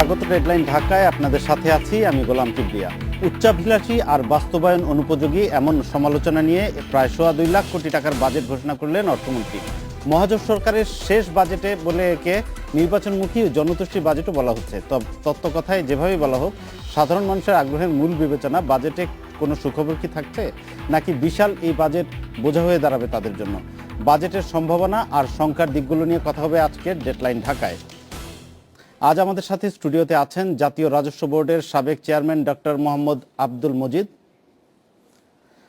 স্বাগত ডেডলাইন ঢাকায়, আপনাদের সাথে আছি আমি গোলাম কিবরিয়া। উচ্চাভিলাষী আর বাস্তবায়ন অনুপযোগী এমন সমালোচনা নিয়ে প্রায় 2.25 লাখ কোটি টাকার বাজেট ঘোষণা করলেন অর্থমন্ত্রী। মহাজোট সরকারের শেষ বাজেটে বলে একে নির্বাচনমুখী জনতুষ্টি বাজেটও বলা হচ্ছে। তত্ত্ব কথায় যেভাবেই বলা হোক, সাধারণ মানুষের আগ্রহের মূল বিবেচনা বাজেটে কোনো সুখবর কি থাকছে, নাকি বিশাল এই বাজেট বোঝা হয়ে দাঁড়াবে তাদের জন্য। বাজেটের সম্ভাবনা আর শঙ্কার দিকগুলো নিয়ে কথা হবে আজকের ডেডলাইন ঢাকায়। আজ আমাদের সাথে স্টুডিওতে আছেন জাতীয় রাজস্ব বোর্ডের সাবেক চেয়ারম্যান ডক্টর মোহাম্মদ আব্দুল মজিদ,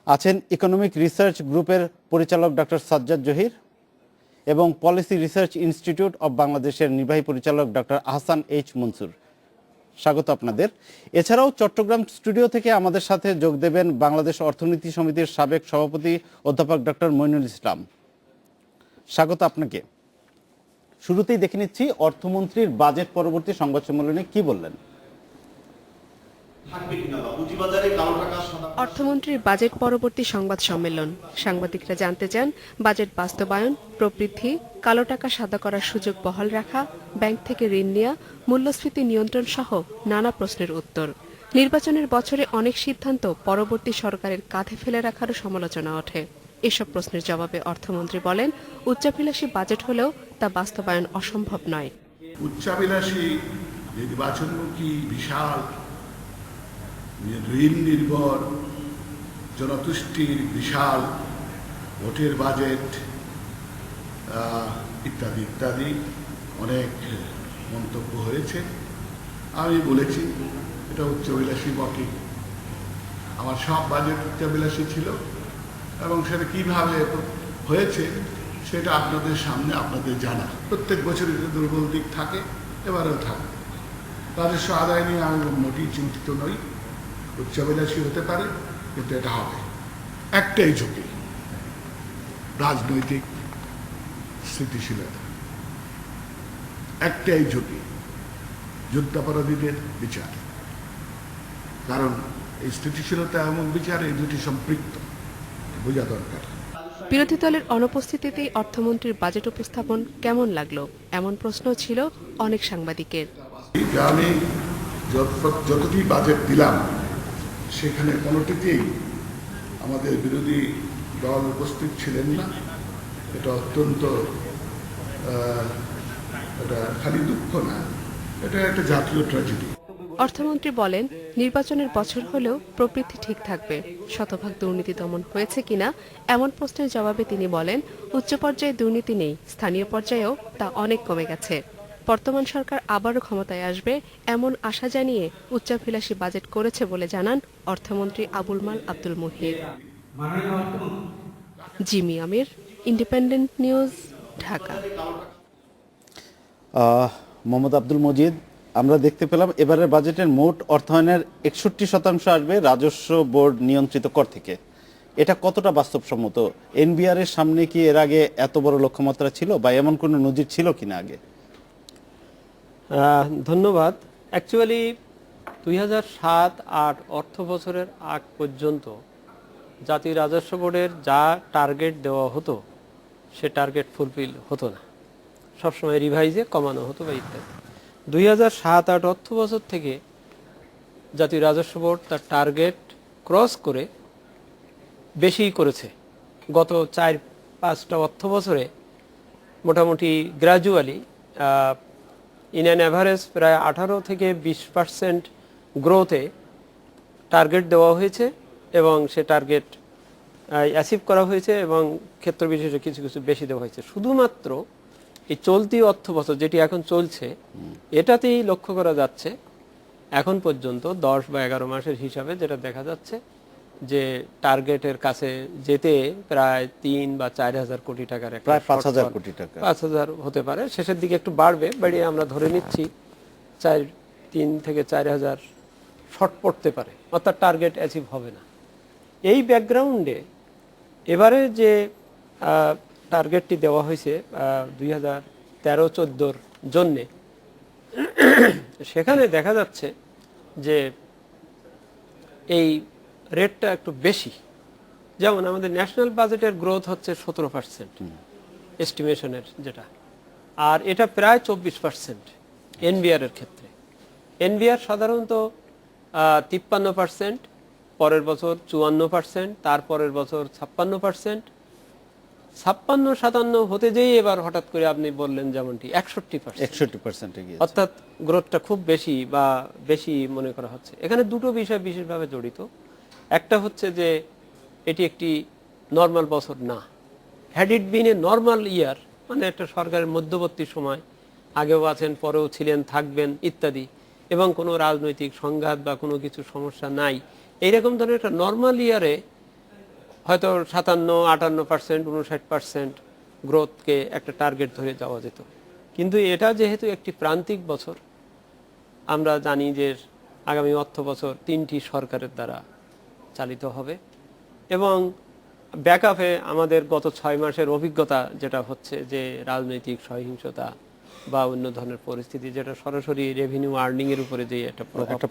আছেন ইকোনমিক রিসার্চ গ্রুপের পরিচালক ডক্টর সাজ্জাদ জহির এবং পলিসি রিসার্চ ইনস্টিটিউট অব বাংলাদেশের নির্বাহী পরিচালক ডক্টর আহসান এইচ মনসুর। স্বাগত আপনাদের। এছাড়াও চট্টগ্রাম স্টুডিও থেকে আমাদের সাথে যোগ দেবেন বাংলাদেশ অর্থনীতি সমিতির সাবেক সভাপতি অধ্যাপক ডক্টর মইনুল ইসলাম। স্বাগত আপনাকে। শুরুতেই দেখে নিচ্ছি অর্থমন্ত্রীর বাজেট পরবর্তী সংবাদ সম্মেলনে কি বললেন। অর্থমন্ত্রীর বাজেট পরবর্তী সংবাদ সম্মেলন। সাংবাদিকরা জানতে চান বাজেট বাস্তবায়ন, প্রবৃদ্ধি, কালো টাকা সাদা করার সুযোগ বহাল রাখা, ব্যাংক থেকে ঋণ নেওয়া, মূল্যস্ফীতি নিয়ন্ত্রণ সহ নানা প্রশ্নের উত্তর। নির্বাচনের বছরে অনেক সিদ্ধান্ত পরবর্তী সরকারের কাঁধে ফেলে রাখারও সমালোচনা ওঠে। এসব প্রশ্নের জবাবে অর্থমন্ত্রী বলেন, উচ্চাভিলাষী বাজেট হলেও তা বাস্তবায়ন অসম্ভব নয়। উচ্চাভিলাষী নির্বাচনমুখী বিশাল ঋণ নির্ভর জনতুষ্টির বিশাল ভোটের বাজেট ইত্যাদি ইত্যাদি অনেক মন্তব্য হয়েছে। আমি বলেছি এটা উচ্চাভিলাষী বটে। আমার সব বাজেট উচ্চাভিলাষী ছিল এবং সেটা কীভাবে হয়েছে সেটা আপনাদের সামনে আপনাদের জানা। প্রত্যেক বছরই দুর্বল দিক থাকে, এবারেও থাকে। রাজস্ব আদায় নিয়ে আমি মোটেই চিন্তিত নই। উচ্চাভিলাষী হতে পারে, কিন্তু এটা হবে। একটাই ঝুঁকি, রাজনৈতিক স্থিতিশীলতা। একটাই ঝুঁকি, যুদ্ধাপরাধীদের বিচার। কারণ এই স্থিতিশীলতা এবং বিচার এই দুটি সম্পৃক্ত, বোঝা দরকার। বিরোধী দলের অনুপস্থিতিতেই অর্থমন্ত্রীর বাজেট উপস্থাপন কেমন লাগলো, এমন প্রশ্ন ছিল অনেক সাংবাদিকের। আমি যতটি বাজেট দিলাম সেখানে কোনোটিতেই আমাদের বিরোধী দল উপস্থিত ছিলেন না। এটা অত্যন্ত এটা খালি দুঃখ না, এটা একটা জাতীয় ট্র্যাজেডি। অর্থমন্ত্রী বলেন, নির্বাচনের বছর হলেও প্রবৃদ্ধি ঠিক থাকবে। শতভাগ দুর্নীতি দমন হয়েছে কিনা এমন প্রশ্নের জবাবে তিনি বলেন, উচ্চ পর্যায়ে দুর্নীতি নেই, স্থানীয় পর্যায়েও তা অনেক কমে গেছে। বর্তমান সরকার আবারও ক্ষমতায় আসবে এমন আশা জানিয়ে উচ্চাভিলাষী বাজেট করেছে বলে জানান অর্থমন্ত্রী আবুল মাল আব্দুল মুহিত। জিমি আমির, ইন্ডিপেন্ডেন্ট নিউজ, ঢাকা। মোহাম্মদ আব্দুল মজিদ, আমরা দেখতে পেলাম এবারের বাজেটের মোট অর্থায়নের 61% আসবে রাজস্ব বোর্ড নিয়ন্ত্রিত কর থেকে। এটা কতটা বাস্তবসম্মত? এনবিআর এর সামনে কি এর আগে এত বড় লক্ষ্যমাত্রা ছিল, বা এমন কোনো নজির ছিল কিনা আগে? ধন্যবাদ। অ্যাকচুয়ালি 2007-08 অর্থ বছরের আগ পর্যন্ত জাতীয় রাজস্ব বোর্ডের যা টার্গেট দেওয়া হতো সে টার্গেট ফুলফিল হতো না, সবসময় রিভাইজে কমানো হতো বা ইত্যাদি। 2007-08 অর্থ বছর থেকে জাতীয় রাজস্ব বোর্ড তার টার্গেট ক্রস করে বেশি করেছে। গত 4-5টা অর্থ বছরে মোটামুটি গ্র্যাজুয়ালি ইন অ্যান অ্যাভারেজ প্রায় 18 থেকে 20% গ্রোথে টার্গেট দেওয়া হয়েছে এবং সে টার্গেট অ্যাচিভ করা হয়েছে এবং ক্ষেত্র বিশেষে কিছু কিছু বেশি দেওয়া হয়েছে। শুধুমাত্র এই চলতি অর্থ বছর যেটি এখন চলছে এটাতেই লক্ষ্য করা যাচ্ছে এখন পর্যন্ত 10 বা 11 মাসের হিসাবে যেটা দেখা যাচ্ছে যে টার্গেটের কাছে যেতে প্রায় 3 বা 4 হাজার কোটি টাকার, প্রায় 5,000 কোটি টাকা, 5,000 হতে পারে, শেষের দিকে একটু বাড়িয়ে আমরা ধরে নিচ্ছি 3 থেকে 4 হাজার শর্ট পড়তে পারে, অর্থাৎ টার্গেট অ্যাচিভ হবে না। এই ব্যাকগ্রাউন্ডে এবারে যে টার্গেটটি দেওয়া হয়েছে 2013-14 জন্যে, সেখানে দেখা যাচ্ছে যে এই রেটটা একটু বেশি। যেমন আমাদের ন্যাশনাল বাজেটের গ্রোথ হচ্ছে 17% এস্টিমেশনের যেটা, আর এটা প্রায় 24% এনবিআর এর ক্ষেত্রে। এনবিআর সাধারণত 53%, পরের বছর 54%, তারপরের বছর 56%, 56-57 হতে যেই এবার হঠাৎ করে আপনি বললেন যেমনটি 61%, 61% গিয়েছে। অর্থাৎ গ্রোথটা খুব বেশি বা বেশি মনে করা হচ্ছে। এখানে দুটো বিষয় বিশেষভাবে জড়িত। একটা হচ্ছে যে এটি একটি নর্মাল বছর না। Had it bin A normal ইয়ার, মানে একটা সরকারের মধ্যবর্তী সময়, আগেও আছেন, পরেও ছিলেন, থাকবেন ইত্যাদি, এবং কোনো রাজনৈতিক সংঘাত বা কোনো কিছু সমস্যা নাই, এইরকম ধরনের একটা নর্মাল ইয়ারে হয়তো 57-58%, 59% গ্রোথকে একটা টার্গেট ধরে যাওয়া যেত। কিন্তু এটা যেহেতু একটি প্রান্তিক বছর, আমরা জানি যে আগামী অর্থ বছর 3টি সরকারের দ্বারা চালিত হবে, এবং ব্যাকআপে আমাদের গত 6 মাসের অভিজ্ঞতা যেটা হচ্ছে যে রাজনৈতিক সহিংসতা বা অন্য ধরনের পরিস্থিতি, যেটা সরাসরি রেভিনিউ আর্নিং এর উপরে যে একটা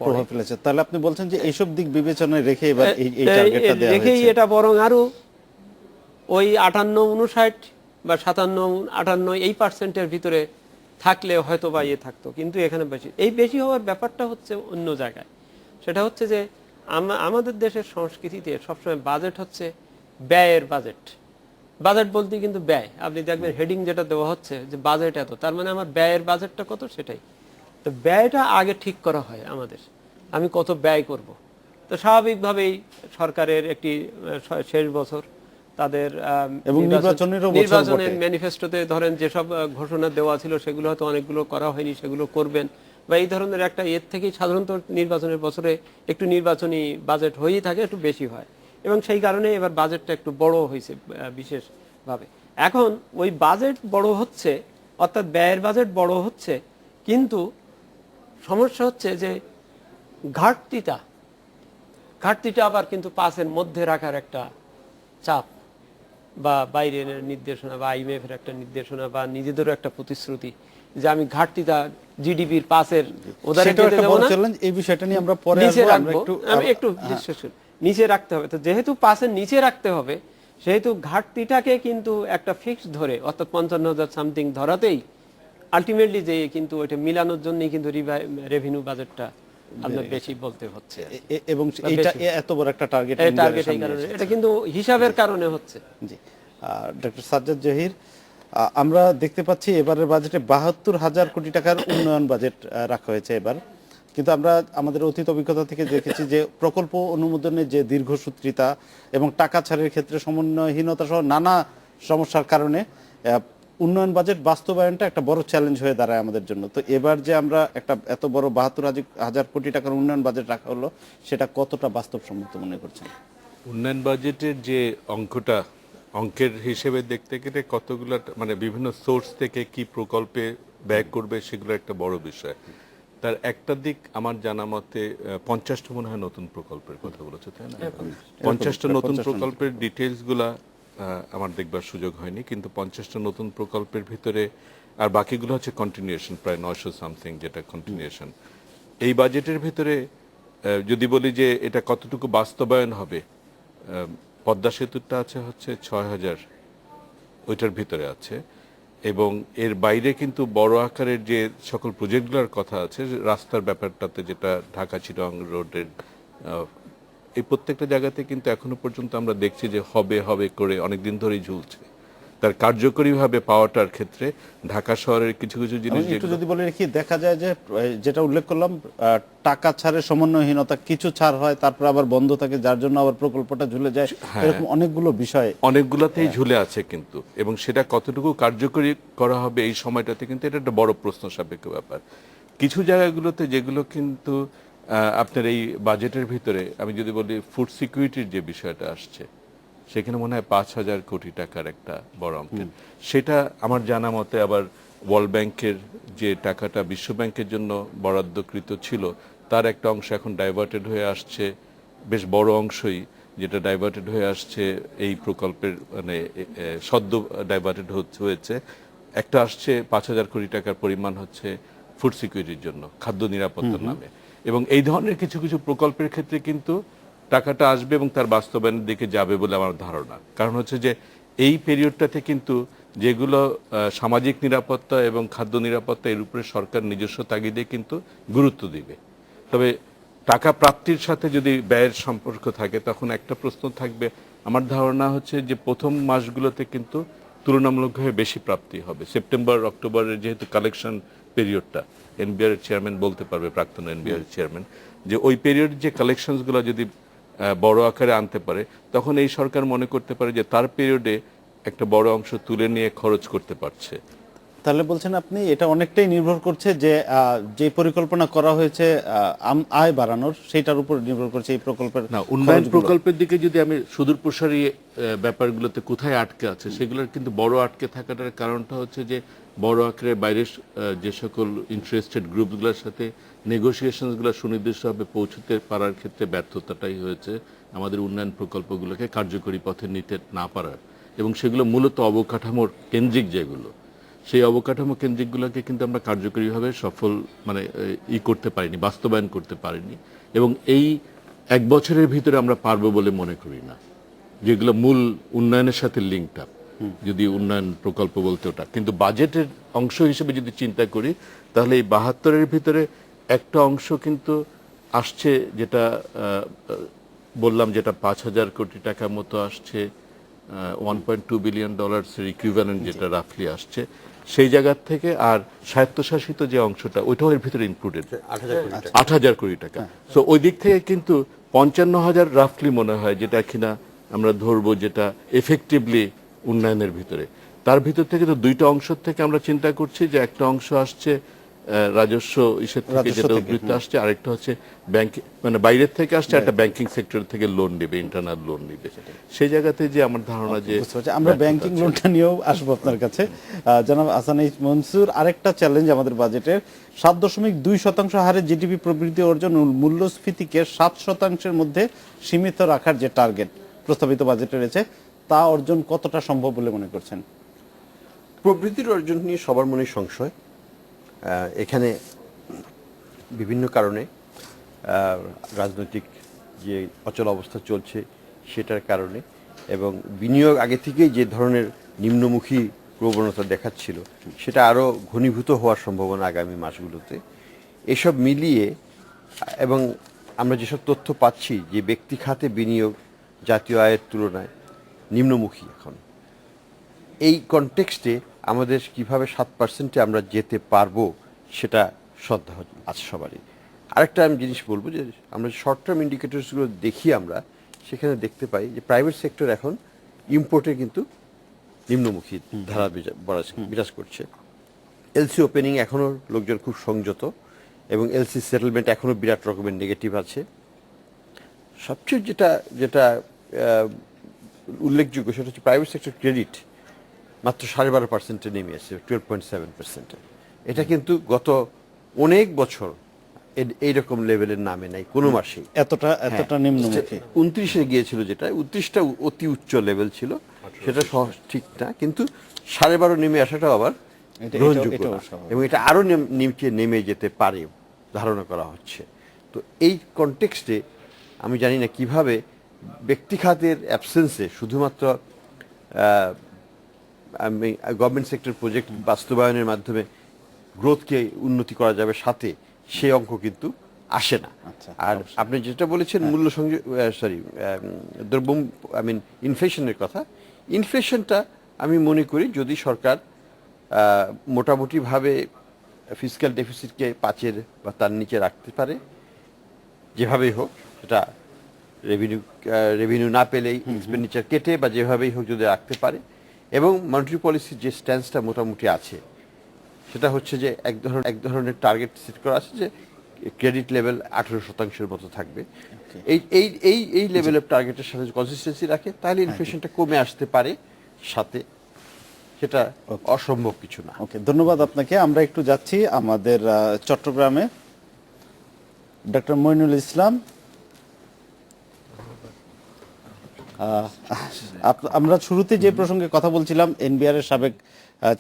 প্রভাব ফেলেছে। তাহলে আপনি বলছেন যে এইসব দিক বিবেচনায় রেখে এবার এই টার্গেটটা দেয়া রেখেই হয়েছে। এটা বরং আরো ওই 58-59 বা 57-58 এই পার্সেন্টের ভিতরে থাকলে হয়তো বা ইয়ে থাকতো, কিন্তু এখানে বেশি হওয়ার ব্যাপারটা হচ্ছে অন্য জায়গায়। সেটা হচ্ছে যে আমাদের দেশের সংস্কৃতিতে সবসময় বাজেট হচ্ছে ব্যয়ের বাজেট। বাজেট বলতে কিন্তু ব্যয়, আপনি দেখবেন হেডিং যেটা দেওয়া হচ্ছে যে বাজেট এত, তার মানে আমার ব্যয়ের বাজেটটা কত, সেটাই। তো ব্যয়টা আগে ঠিক করা হয় আমাদের, আমি কত ব্যয় করব। তো স্বাভাবিকভাবেই সরকারের একটি শেষ বছর, তাদের এবং নির্বাচনের ম্যানিফেস্টোতে ধরেন যেসব ঘোষণা দেওয়া ছিল সেগুলো হয়তো অনেকগুলো করা হয়নি, সেগুলো করবেন, বা এই ধরনের একটা এর থেকেই সাধারণত নির্বাচনের বছরে একটু নির্বাচনী বাজেট হয়েই থাকে, একটু বেশি হয়, এবং সেই কারণে এবার বাজেটটা একটু বড় হয়েছে বিশেষভাবে। এখন ওই বাজেট বড় হচ্ছে, অর্থাৎ ব্যয়ের বাজেট বড় হচ্ছে, কিন্তু সমস্যা হচ্ছে যে ঘাটতিটা আবার কিন্তু 5-এর মধ্যে রাখার একটা চাপ, বা বাইরের নির্দেশনা, বা আইএমএফ এর একটা নির্দেশনা, বা নিজেদেরও একটা প্রতিশ্রুতি যে আমি ঘাটতিটা জিডিপির 5-এর ওদারে যেতে দেব না, এই বিষয়টা নিয়ে আমরা পরে নিচে আসবো। রাখবো, আমি একটু নিচে রাখতে হবে। তো যেহেতু 5-এর নিচে রাখতে হবে, সেহেতু ঘাটতিটাকে কিন্তু একটা ফিক্স ধরে, অর্থাৎ 55,000 সামথিং ধরাতেই আলটিমেটলি যে কিন্তু ওইটা মিলানোর জন্যই কিন্তু রেভিনিউ বাজেটটা আপনার বেশি বলতে হচ্ছে, এবং এইটা এত বড় একটা টার্গেট, এই কারণে এটা কিন্তু হিসাবের কারণে হচ্ছে। জি, ডক্টর সাজ্জাদ জহির, আমরা দেখতে পাচ্ছি এবারের বাজেটে 72,000 কোটি টাকার উন্নয়ন বাজেট রাখা হয়েছে এবার, কিন্তু আমরা আমাদের অতীত অভিজ্ঞতা থেকে দেখেছি যে প্রকল্প অনুমোদনের যে দীর্ঘসূত্রিতা এবং টাকা ছাড়ের ক্ষেত্রে সমন্বয়হীনতা সহ নানা সমস্যার কারণে উন্নয়ন বাজেট বাস্তবায়নটা একটা বড় চ্যালেঞ্জ হয়ে দাঁড়ায় আমাদের জন্য। তো এবার যে আমরা একটা এত বড় 72,000 কোটি টাকার উন্নয়ন বাজেট রাখা হলো, সেটা কতটা বাস্তবসম্মত মনে করছেন? উন্নয়ন বাজেটের যে অঙ্কের হিসেবে দেখতে গেলে কতগুলো মানে বিভিন্ন সোর্স থেকে কি প্রকল্পে ব্যয় করবে সেগুলো একটা বড় বিষয়। তার একটা দিক আমার জানা মতে 50টা মনে হয় নতুন প্রকল্পের কথা বলেছে, তাই না? 50টা নতুন প্রকল্পের ডিটেলস গুলা আমার দেখবার সুযোগ হয়নি, কিন্তু 50টা নতুন প্রকল্পের ভিতরে আর বাকিগুলো হচ্ছে কন্টিনিউশন, প্রায় 900 সামথিং যেটা কন্টিনিউশন। এই বাজেটের ভিতরে যদি বলি যে এটা কতটুকু বাস্তবায়ন হবে, পদ্মা সেতুটা আছে হচ্ছে 6,000, ওইটার ভিতরে আছে, এবং এর বাইরে কিন্তু বড় আকারের যে সকল প্রজেক্টগুলোর কথা আছে, রাস্তার ব্যাপারটাতে যেটা ঢাকা চিটাগং রোডের, এই প্রত্যেকটা জায়গাতে কিন্তু এখনো পর্যন্ত আমরা দেখছি যে হবে করে অনেকদিন ধরেই ঝুলছে। তার কার্যকরীভাবে পাওয়াটার ক্ষেত্রে ঢাকা শহরের কিছু জিনিস একটু যদি বলে রাখি, দেখা যায় যে যেটা উল্লেখ করলাম, টাকা ছাড়ের সমন্বয়হীনতা, কিছু ছাড় হয় তারপর আবার বন্ধ থাকে, যার জন্য আবার প্রকল্পটা ঝুলে যায়, এরকম অনেকগুলো বিষয় অনেকগুলোতেই ঝুলে আছে কিন্তু, এবং সেটা কতটুকু কার্যকরী করা হবে এই সময়টাতে কিন্তু এটা একটা বড় প্রশ্ন সাপেক্ষ ব্যাপার। কিছু জায়গাগুলোতে যেগুলো কিন্তু আপনার এই বাজেটের ভিতরে, আমি যদি বলি ফুড সিকিউরিটির যে বিষয়টা আসছে, সেখানে মনে হয় 5,000 কোটি টাকার একটা বড় অঙ্কের, সেটা আমার জানা মতে আবার ওয়ার্ল্ড ব্যাংকের যে টাকাটা বিশ্ব ব্যাংকের জন্য বরাদ্দকৃত ছিল, তার একটা অংশ এখন ডাইভার্টেড হয়ে আসছে, বেশ বড় অংশই, যেটা ডাইভার্টেড হয়ে আসছে এই প্রকল্পের, মানে সদ্য ডাইভার্টেড হয়েছে। একটা আসছে 5,000 কোটি টাকার পরিমাণ হচ্ছে ফুড সিকিউরিটির জন্য, খাদ্য নিরাপত্তার নামে, এবং এই ধরনের কিছু প্রকল্পের ক্ষেত্রে কিন্তু টাকাটা আসবে এবং তার বাস্তবায়নের দিকে যাবে বলে আমার ধারণা। কারণ হচ্ছে যে এই পিরিয়ডটাতে কিন্তু যেগুলো সামাজিক নিরাপত্তা এবং খাদ্য নিরাপত্তা এর উপরে সরকার নিজস্ব তাগিদে কিন্তু গুরুত্ব দিবে। তবে টাকা প্রাপ্তির সাথে যদি ব্যয়ের সম্পর্ক থাকে তখন একটা প্রশ্ন থাকবে, আমার ধারণা হচ্ছে যে প্রথম মাসগুলোতে কিন্তু তুলনামূলকভাবে বেশি প্রাপ্তি হবে। সেপ্টেম্বর অক্টোবরের যেহেতু কালেকশন পিরিয়ডটা, এনবিআর এর চেয়ারম্যান বলতে পারবে, প্রাক্তন এনবিআর চেয়ারম্যান, যে ওই পিরিয়ড যে কালেকশনসগুলো যদি বড় আকারে আনতে পারে তখন এই সরকার মনে করতে পারে যে তার পিরিয়ডে একটা বড় অংশ তুলে নিয়ে খরচ করতে পারছে। তাহলে বলছেন আপনি এটা অনেকটাই নির্ভর করছে যে যে পরিকল্পনা করা হয়েছে আয় বাড়ানোর, সেটার উপর নির্ভর করছে এই প্রকল্পের না, উন্নয়ন খরচগুলো। প্রকল্পের দিকে যদি আমি সুদূর প্রসারী ব্যাপারগুলোতে কোথায় আটকে আছে সেগুলোর কিন্তু বড় আটকে থাকাটার কারণটা হচ্ছে যে বড় আকারে বাইরের যে সকল ইন্টারেস্টেড গ্রুপগুলোর সাথে নেগোসিয়েশনসগুলো সুনির্দিষ্টভাবে পৌঁছতে পারার ক্ষেত্রে ব্যর্থতাটাই হয়েছে আমাদের উন্নয়ন প্রকল্পগুলোকে কার্যকরী পথে নিতে না পারার। এবং সেগুলো মূলত অবকাঠামোর কেন্দ্রিক, যেগুলো সেই অবকাঠামো কেন্দ্রিকগুলোকে কিন্তু আমরা কার্যকরীভাবে সফল করতে পারিনি, বাস্তবায়ন করতে পারিনি। এবং এই এক বছরের ভিতরে আমরা পারবো বলে মনে করি না, যেগুলো মূল উন্নয়নের সাথে লিঙ্কড আপ, যদি উন্নয়ন প্রকল্প বলতে ওটা। কিন্তু বাজেটের অংশ হিসেবে যদি চিন্তা করি তাহলে এই ৭২-এর ভিতরে একটা অংশ কিন্তু আসছে, যেটা বললাম, যেটা ৫,০০০ কোটি টাকার মতো আসছে, $1.2 বিলিয়ন ইকুইভ্যালেন্ট যেটা রাফলি আসছে সেই জায়গার থেকে। আর স্বায়ত্তশাসিত যে অংশটা ওইটাও এর ভিতরে ইনক্লুডেড, ৮,০০০ কোটি টাকা। সো ওই দিক থেকে কিন্তু ৫৫,০০০ রাফলি মনে হয় যেটা কিনা আমরা ধরবো যেটা এফেক্টিভলি উন্নয়নের ভিতরে। তার ভিতর থেকে তো দুইটা অংশ থেকে আমরা চিন্তা করছি যে একটা অংশ আসছে রাজস্ব ইসের থেকে যেটা উদ্বৃত্ত আসছে, আরেকটা হচ্ছে ব্যাংক, মানে বাইরের থেকে আসছে, একটা ব্যাংকিং সেক্টর থেকে লোন নেবে, ইন্টারনাল লোন নেবে। সেই জায়গাতে যে আমার ধারণা যে আমরা ব্যাংকিং লোনটা নিয়েও আসবো আপনার কাছে। জনাব আহসান মনসুর, আরেকটা চ্যালেঞ্জ আমাদের বাজেটের ৭.২% হারে জিডিপি প্রবৃদ্ধি অর্জন, মূল্যস্ফীতিকে ৭% মধ্যে সীমিত রাখার যে টার্গেট প্রস্তাবিত বাজেটে রয়েছে তা অর্জন কতটা সম্ভব বলে মনে করছেন? প্রবৃদ্ধির অর্জন নিয়ে সবার মনে সংশয়। এখানে বিভিন্ন কারণে রাজনৈতিক যে অচল অবস্থা চলছে সেটার কারণে, এবং বিনিয়োগ আগে থেকেই যে ধরনের নিম্নমুখী প্রবণতা দেখাচ্ছিল সেটা আরও ঘনীভূত হওয়ার সম্ভাবনা আগামী মাসগুলোতে। এসব মিলিয়ে এবং আমরা যেসব তথ্য পাচ্ছি যে ব্যক্তি খাতে বিনিয়োগ জাতীয় আয়ের তুলনায় নিম্নমুখী এখন, এই কনটেক্সটে আমাদের কিভাবে ৭%-এ আমরা যেতে পারবো সেটা সন্দেহ আছে সবারই। আরেকটা আমি জিনিস বলবো যে আমরা শর্ট টার্ম ইন্ডিকেটরসগুলো দেখি, আমরা সেখানে দেখতে পাই যে প্রাইভেট সেক্টর এখন ইম্পোর্টে কিন্তু নিম্নমুখী ধারা বিরাজ করছে। এলসি ওপেনিং এখনও লোকজন খুব সংযত, এবং এলসি সেটেলমেন্ট এখনও বিরাট রকমের নেগেটিভ আছে। সবচেয়ে যেটা যেটা উল্লেখযোগ্য সেটা হচ্ছে প্রাইভেট সেক্টর ক্রেডিট মাত্র 12.5%-এ নেমে আসছে, 12.7%-এ। এটা কিন্তু গত অনেক বছর এইরকম লেভেলের নামে নাই কোনো মাসেই, এতটা নিম্নমুখী। 29-এ গিয়েছিল, যেটা 29টা অতি উচ্চ লেভেল ছিল, সেটা ঠিক না, কিন্তু 12.5 নেমে আসাটাও আবার গ্রহণযোগ্য না, এবং এটা আরো নিচে নেমে যেতে পারে ধারণা করা হচ্ছে। তো এই কনটেক্সটে আমি জানি না কিভাবে ব্যক্তি খাতের অ্যাবসেন্সে শুধুমাত্র গভর্নমেন্ট সেক্টর প্রজেক্ট বাস্তবায়নের মাধ্যমে গ্রোথকে উন্নতি করা যাবে, সাথে সেই অঙ্ক কিন্তু আসে না। আর আপনি যেটা বলেছেন মূল্য সংযোগ, দ্রব্য ইনফ্লেশনের কথা, ইনফ্লেশনটা আমি মনে করি যদি সরকার মোটামুটিভাবে ফিসক্যাল ডেফিসিটকে 5 বা তার নিচে রাখতে পারে, যেভাবেই হোক, সেটা রেভিনিউ না পেলেই এক্সপেন্ডিচার কেটে বা যেভাবেই হোক যদি রাখতে পারে, এবং মনিটারি পলিসির যে স্ট্যান্সটা মোটামুটি আছে সেটা হচ্ছে যে এক ধরনের টার্গেট সেট করা আছে যে ক্রেডিট লেভেল 18%-এর মতো থাকবে। এই লেভেলের টার্গেটের সাথে কনসিস্টেন্সি রাখে তাহলে ইনফ্লেশনটা কমে আসতে পারে, সাথে সেটা অসম্ভব কিছু না। ওকে, ধন্যবাদ আপনাকে। আমরা একটু যাচ্ছি আমাদের চট্টগ্রামে। ডক্টর মইনুল ইসলাম, আমরা শুরুতে যে প্রসঙ্গে কথা বলছিলাম, এনবিআর এর সাবেক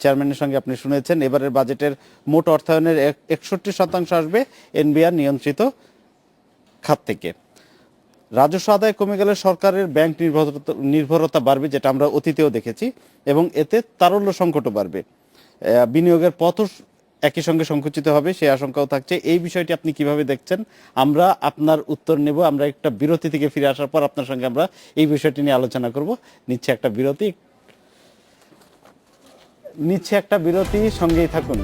চেয়ারম্যানের সঙ্গে আপনি শুনেছেন এবারের বাজেটের মোট অর্থায়নের 61% আসবে এনবিআর নিয়ন্ত্রিত খাত থেকে। রাজস্ব আদায় কমে গেলে সরকারের ব্যাংক নির্ভরতা বাড়বে, যেটা আমরা অতীতেও দেখেছি, এবং এতে তারল্য সংকটও বাড়বে। বিনিয়োগের পথও একই সঙ্গে সংকুচিত হবে, সেই আশঙ্কাও থাকছে। এই বিষয়টি আপনি কিভাবে দেখছেন? আমরা আপনার উত্তর নেব। আমরা একটা বিরতি থেকে ফিরে আসার পর আপনার সঙ্গে আমরা এই বিষয়টি নিয়ে আলোচনা করব। নিচ্ছে একটা বিরতি, সঙ্গেই থাকুন।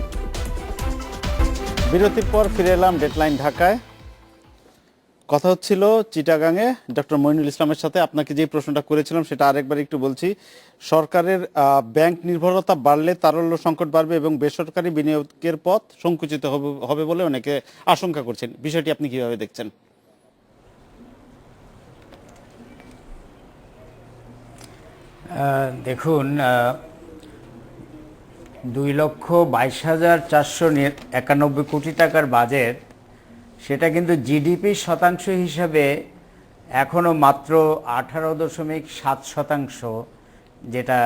বিরতির পর ফিরে এলাম ডেডলাইন ঢাকায়। কথা হচ্ছিল চিটাগাংয়ে ডক্টর মইনুল ইসলামের সাথে। আপনাকে যে প্রশ্নটা করেছিলাম সেটা আরেকবার একটু বলছি। সরকারের ব্যাংক নির্ভরতা বাড়লে তারল্য সংকট বাড়বে এবং বেসরকারি বিনিয়োগের পথ সংকুচিত হবে বলে অনেকে আশঙ্কা করছেন। বিষয়টি আপনি কিভাবে দেখছেন? দেখুন, 2,22,491 কোটি টাকার বাজেট, সেটা কিন্তু জিডিপির শতাংশ হিসাবে এখনও মাত্র 18.7% যেটা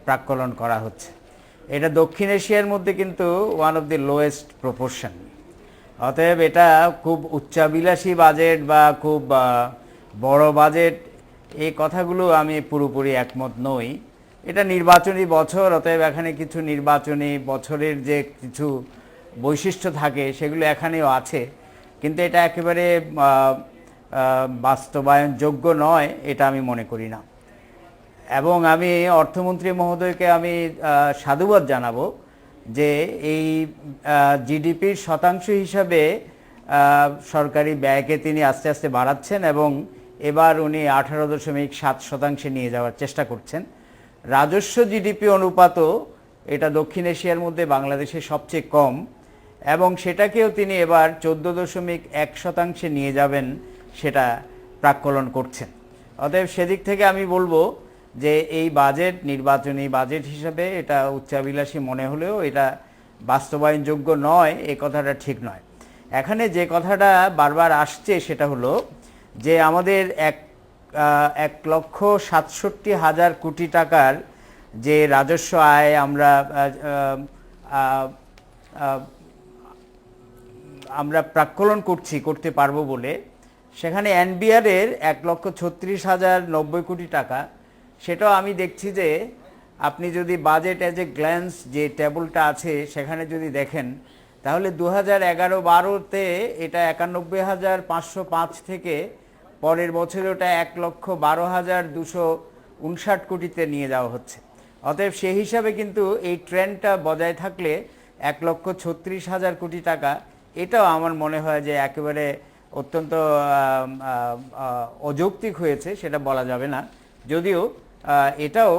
প্রাক্কলন করা হচ্ছে। এটা দক্ষিণ এশিয়ার মধ্যে কিন্তু one of the lowest proportion. অতএব এটা খুব উচ্চাবিলাসী বাজেট বা খুব বড় বাজেট, এই কথাগুলো আমি পুরোপুরি একমত নই। এটা নির্বাচনী বছর, অতএব এখানে কিছু নির্বাচনী বছরের যে কিছু বৈশিষ্ট্য থাকে সেগুলো এখানেও আছে, কিন্তু এটা একেবারে বাস্তবায়নযোগ্য নয়, এটা আমি মনে করি না। এবং আমি অর্থমন্ত্রী মহোদয়কে আমি সাধুবাদ জানাবো যে এই জিডিপির শতাংশ হিসাবে সরকারি ব্যয়কে তিনি আস্তে আস্তে বাড়াচ্ছেন এবং এবার উনি 18.7% নিয়ে যাওয়ার চেষ্টা করছেন। রাজস্ব জিডিপি অনুপাতও এটা দক্ষিণ এশিয়ার মধ্যে বাংলাদেশে সবচেয়ে কম, এবং সেটাকেও তিনি এবার 14.1% নিয়ে যাবেন, সেটা প্রাক্কলন করছেন। অতএব সেদিক থেকে আমি বলবো যে এই বাজেট নির্বাচনী বাজেট হিসাবে এটা উচ্চাবিলাসী মনে হলেও এটা বাস্তবায়নযোগ্য নয়, এই কথাটা ঠিক নয়। এখানে যে কথাটা বারবার আসছে সেটা হলো যে আমাদের 1,67,000 কোটি টাকার যে রাজস্ব আয় আমরা প্রাক্কলন করতে পারবো বলে, সেখানে এনবিআর এর 1,36,090 কোটি টাকা, সেটাও আমি দেখছি যে আপনি যদি বাজেট অ্যাজ এ গ্ল্যান্স যে টেবলটা আছে সেখানে যদি দেখেন, তাহলে 2011-12-তে এটা 91,505 থেকে পরের বছরে ওটা 1,12,259 কোটিতে নিয়ে যাওয়া হচ্ছে। অতএব সেই হিসাবে কিন্তু এই ট্রেন্ডটা বজায় থাকলে 1,36,000 কোটি টাকা, এটাও আমার মনে হয় যে একেবারে অত্যন্ত অযৌক্তিক হয়েছে, সেটা বলা যাবে না। যদিও এটাও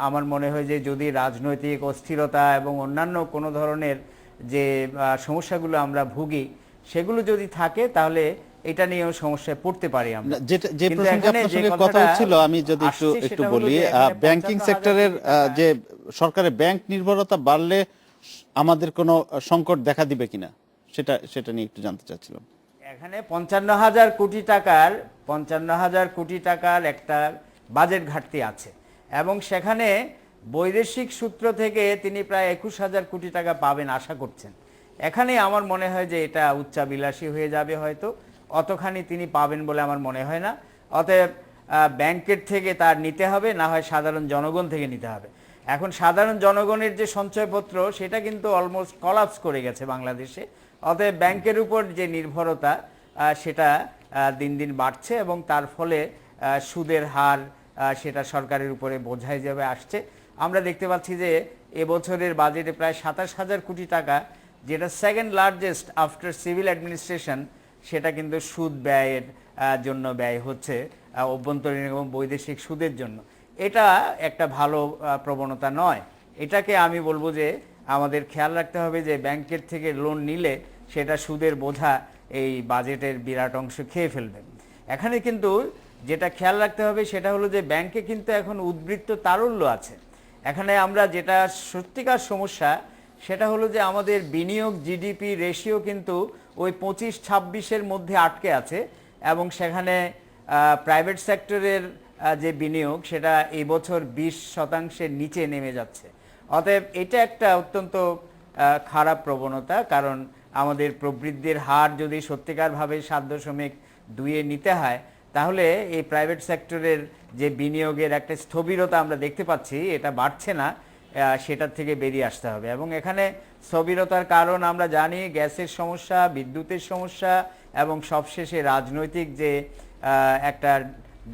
আমার মনে হয় যে যদি রাজনৈতিক অস্থিরতা এবং অন্যান্য কোনো ধরনের যে সমস্যাগুলো আমরা ভুগি সেগুলো যদি থাকে, তাহলে এটা নিয়েও সমস্যায় পড়তে পারি আমরা। যে প্রসঙ্গে আপনার সঙ্গে কথা হচ্ছিল, আমি যদি একটু বলি, ব্যাংকিং সেক্টরের যে সরকারের ব্যাংক নির্ভরতা বাড়লে আমাদের কোনো সংকট দেখা দিবে কিনা, সেটা নিয়ে একটু জানতে চাচ্ছিলাম। এখানে 55,000 কোটি টাকার একটা বাজেট ঘাটতি আছে, এবং সেখানে বৈদেশিক সূত্র থেকে তিনি প্রায় 21,000 কোটি টাকা পাবেন আশা করছেন। এখানে আমার মনে হয় যে এটা উচ্চাবিলাসী হয়ে যাবে, হয়তো অতখানি তিনি পাবেন বলে আমার মনে হয় না। অতএব ব্যাংকের থেকে তার নিতে হবে, না হয় সাধারণ জনগণ থেকে নিতে হবে। এখন সাধারণ জনগণের যে সঞ্চয়পত্র সেটা কিন্তু অলমোস্ট কলাপস করে গেছে বাংলাদেশে। অতএব ব্যাংকের উপর যে নির্ভরতা সেটা দিন দিন বাড়ছে, এবং তার ফলে সুদের হার সেটা সরকারের উপরে বোঝা হিসেবে আসছে। আমরা দেখতে পাচ্ছি যে এবছরের বাজেটে প্রায় 27,000 কোটি টাকা, যেটা second largest after civil administration, সেটা কিন্তু সুদ ব্যয়ের জন্য ব্যয় হচ্ছে, অভ্যন্তরীণ এবং বৈদেশিক সুদের জন্য। এটা একটা ভালো প্রবণতা নয়। এটাকে আমি বলবো যে আমাদের খেয়াল রাখতে হবে যে ব্যাংকের থেকে লোন নিলে সেটা সুদের বোঝা এই বাজেটের বিরাট অংশ খেয়ে ফেলবে। এখানে কিন্তু যেটা খেয়াল রাখতে হবে সেটা হলো যে ব্যাংকে কিন্তু এখন উদ্বৃত্ত তারল্য আছে। এখানে আমরা যেটা সত্যিকার সমস্যা সেটা হলো যে আমাদের বিনিয়োগ জিডিপি রেশিও কিন্তু ওই 25-26-এর মধ্যে আটকে আছে, এবং সেখানে প্রাইভেট সেক্টরের যে বিনিয়োগ সেটা এই বছর 20% নিচে নেমে যাচ্ছে। অতএব এটা একটা অত্যন্ত খারাপ প্রবণতা, কারণ আমাদের প্রবৃদ্ধির হার যদি সত্যিকারভাবে 7.2-এ নিতে হয়, তাহলে এই প্রাইভেট সেক্টরের যে বিনিয়োগের একটা স্থবিরতা আমরা দেখতে পাচ্ছি, এটা বাড়ছে না, সেটার থেকে বেরিয়ে আসতে হবে। এবং এখানে স্থবিরতার কারণ আমরা জানি, গ্যাসের সমস্যা, বিদ্যুতের সমস্যা, এবং সবশেষে রাজনৈতিক যে একটা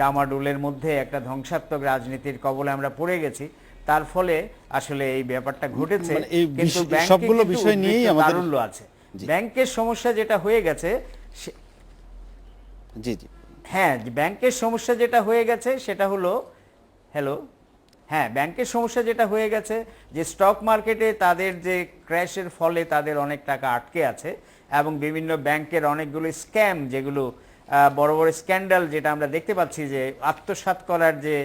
ডামাডোলের মধ্যে একটা ধ্বংসাত্মক রাজনীতির কবলে আমরা পড়ে গেছি, তার ফলে আসলে এই ব্যাপারটা ঘটেছে। মানে এই কিন্তু ব্যাংকে সবগুলো কিন্তু বিষয় নিয়েই উদ্বৃত্ত আমাদের তারল্য আছে। ব্যাংকের সমস্যা যেটা হয়ে গেছে, জি জি হ্যাঁ, ব্যাংকের সমস্যা যেটা হয়ে গেছে সেটা হলো, হ্যালো, হ্যাঁ, ব্যাংকের সমস্যা যেটা হয়ে গেছে যে স্টক মার্কেটে তাদের যে ক্র্যাশের ফলে তাদের অনেক টাকা আটকে আছে, এবং বিভিন্ন ব্যাংকের অনেকগুলো স্ক্যাম, যেগুলো বড় বড় স্ক্যান্ডাল যেটা আমরা দেখতে পাচ্ছি যে আত্মসাৎ করার যে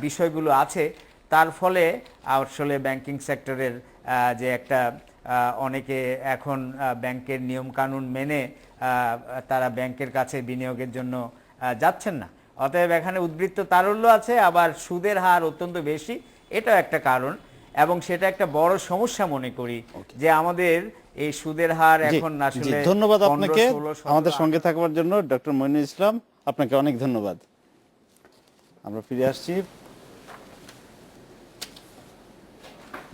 বিষয়গুলো আছে, তার ফলে আসলে ব্যাংকিং সেক্টরের যে একটা অনেকে এখন ব্যাংকের নিয়ম কানুন মেনে তারা ব্যাংকের কাছে বিনিয়োগের জন্য যাচ্ছেন না। অতএব এখানে উদ্বৃত্ত তারল্য আছে, আবার সুদের হার অত্যন্ত বেশি, এটাও একটা কারণ, এবং সেটা একটা বড় সমস্যা মনে করি যে আমাদের এই সুদের হার এখন আসলে। ধন্যবাদ আপনাকে 15, 16, 17, আমাদের সঙ্গে থাকবার জন্য, ডক্টর মইনুল ইসলাম, আপনাকে অনেক ধন্যবাদ। আমরা ফিরে আসছি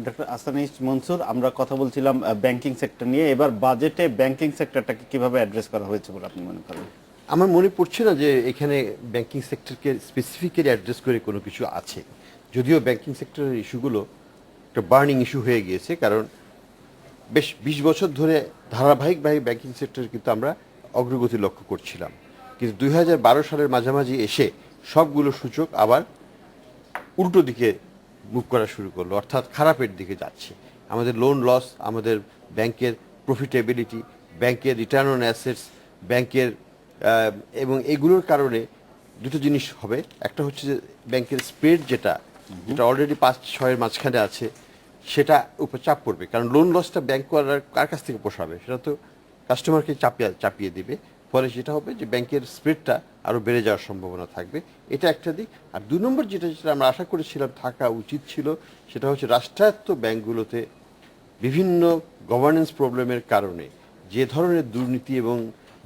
ডক্টর আসানিস মনসুর। আমরা কথা বলছিলাম ব্যাংকিং সেক্টর নিয়ে। এবার বাজেটে ব্যাংকিং সেক্টরটাকে কিভাবে অ্যাড্রেস করা হয়েছে বলে আপনি মনে করেন? আমার মনে পড়ছে না যে এখানে ব্যাংকিং সেক্টরকে স্পেসিফিক্যালি অ্যাড্রেস করে কোনো কিছু আছে, যদিও ব্যাংকিং সেক্টরের ইস্যুগুলো একটা বার্নিং ইস্যু হয়ে গিয়েছে, কারণ বেশ 20 বছর ধরে ধারাবাহিকভাবে ব্যাংকিং সেক্টরে কিন্তু আমরা অগ্রগতি লক্ষ্য করছিলাম, কিন্তু 2012 সালের মাঝামাঝি এসে সবগুলো সূচক আবার উল্টো দিকে মুভ করা শুরু করলো, অর্থাৎ খারাপের দিকে যাচ্ছে। আমাদের লোন লস, আমাদের ব্যাংকের প্রফিটেবিলিটি, ব্যাংকের রিটার্ন অন অ্যাসেটস, ব্যাংকের এবং এগুলোর কারণে দুটো জিনিস হবে। একটা হচ্ছে যে ব্যাংকের স্প্রেড যেটা অলরেডি 5-6 এর মাঝখানে আছে, সেটা উপর চাপ পড়বে, কারণ লোন লসটা ব্যাংক কার কাছ থেকে পোষাবে, সেটা তো কাস্টমারকে চাপিয়ে দিবে। ফলে যেটা হবে যে ব্যাংকের স্প্রেডটা আরও বেড়ে যাওয়ার সম্ভাবনা থাকবে, এটা একটা দিক। আর 2 নম্বর যেটা আমরা আশা করেছিলাম থাকা উচিত ছিল, সেটা হচ্ছে রাষ্ট্রায়ত্ত ব্যাংকগুলোতে বিভিন্ন গভর্নেন্স প্রবলেমের কারণে যে ধরনের দুর্নীতি এবং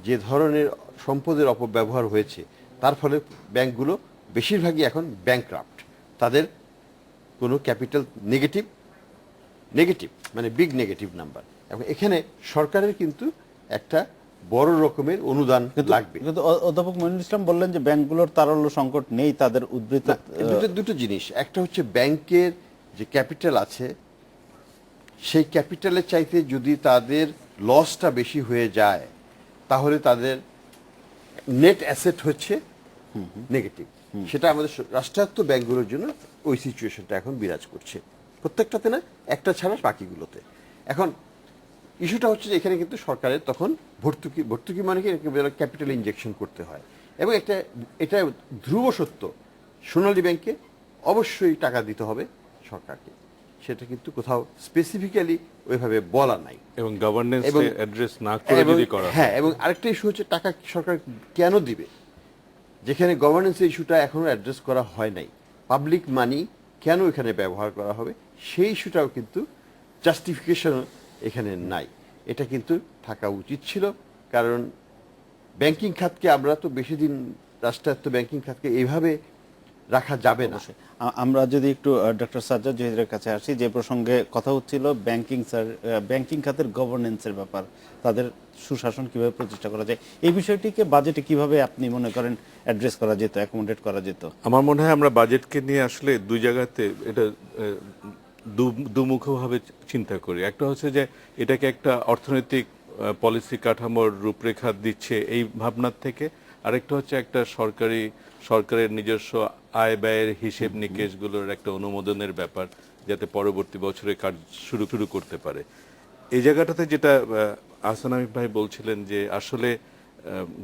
যে ধরনের সম্পদের অপব্যবহার হয়েছে, তার ফলে ব্যাংকগুলো বেশিরভাগই এখন ব্যাংকরাপ্ট, তাদের কোনো ক্যাপিটাল নেগেটিভ মানে বিগ নেগেটিভ নাম্বার। এবং এখানে সরকারের কিন্তু একটা বড় রকমের অনুদান লাগবে। কিন্তু অধ্যাপক মইনুল ইসলাম বললেন যে ব্যাংকগুলোর তারল্য সংকট নেই, তাদের উদ্বৃত্ত। দুটো জিনিস, একটা হচ্ছে ব্যাংকের যে ক্যাপিটাল আছে, সেই ক্যাপিটালের চাইতে যদি তাদের লসটা বেশি হয়ে যায়, তাহলে তাদের নেট অ্যাসেট হচ্ছে নেগেটিভ। সেটা আমাদের রাষ্ট্রায়ত্ত ব্যাংকগুলোর জন্য ওই সিচুয়েশনটা এখন বিরাজ করছে, প্রত্যেকটাতে না, একটা ছাড়া বাকিগুলোতে। এখন ইস্যুটা হচ্ছে যে এখানে কিন্তু সরকারের তখন ভর্তুকি মানে কি, ক্যাপিটাল ইনজেকশন করতে হয়, এবং এটা ধ্রুব সত্য, সোনালী ব্যাংকে অবশ্যই টাকা দিতে হবে সরকারকে, সেটা কিন্তু কোথাও স্পেসিফিক্যালি ওইভাবে বলা নাই। এবং গভর্নেন্স অ্যাড্রেস না করে যদি করা হয়। হ্যাঁ, এবং আরেকটা ইস্যু হচ্ছে টাকা সরকার কেন দিবে, যেখানে গভর্নেন্সের ইস্যুটা এখনো অ্যাড্রেস করা হয় নাই। পাবলিক মানি কেন এখানে ব্যবহার করা হবে, সেই ইস্যুটাও কিন্তু জাস্টিফিকেশন এখানে নাই। এটা কিন্তু থাকা উচিত ছিল, কারণ ব্যাংকিং খাতকে আমরা তো বেশি দিন রাষ্ট্রায়ত্ত ব্যাংকিং খাতকে এইভাবে রাখা যাবে না। আমরা যদি একটু ডক্টর সাজ্জাদ জহিরের কাছে আসি, যে প্রসঙ্গে কথা হচ্ছিল ব্যাংকিং খাতের গভর্নেন্সের ব্যাপার, তাদের সুশাসন কিভাবে প্রতিষ্ঠা করা যায়, এই বিষয়টিকে বাজেটে কিভাবে আপনি মনে করেন অ্যাড্রেস করা যেত, অ্যাকোমোডেট করা যেত? আমার মনে হয় আমরা বাজেটকে নিয়ে আসলে দুই জায়গাতে এটা দুমুখভাবে চিন্তা করি। একটা হচ্ছে যে এটাকে একটা অর্থনৈতিক পলিসি কাঠামোর রূপরেখা দিচ্ছে এই ভাবনার থেকে, আরেকটা হচ্ছে একটা সরকারের নিজস্ব আয় ব্যয়ের হিসেব নিকেশগুলোর একটা অনুমোদনের ব্যাপার, যাতে পরবর্তী বছরে কাজ শুরু করতে পারে। এই জায়গাটাতে যেটা আহসান হাবিব ভাই বলছিলেন যে আসলে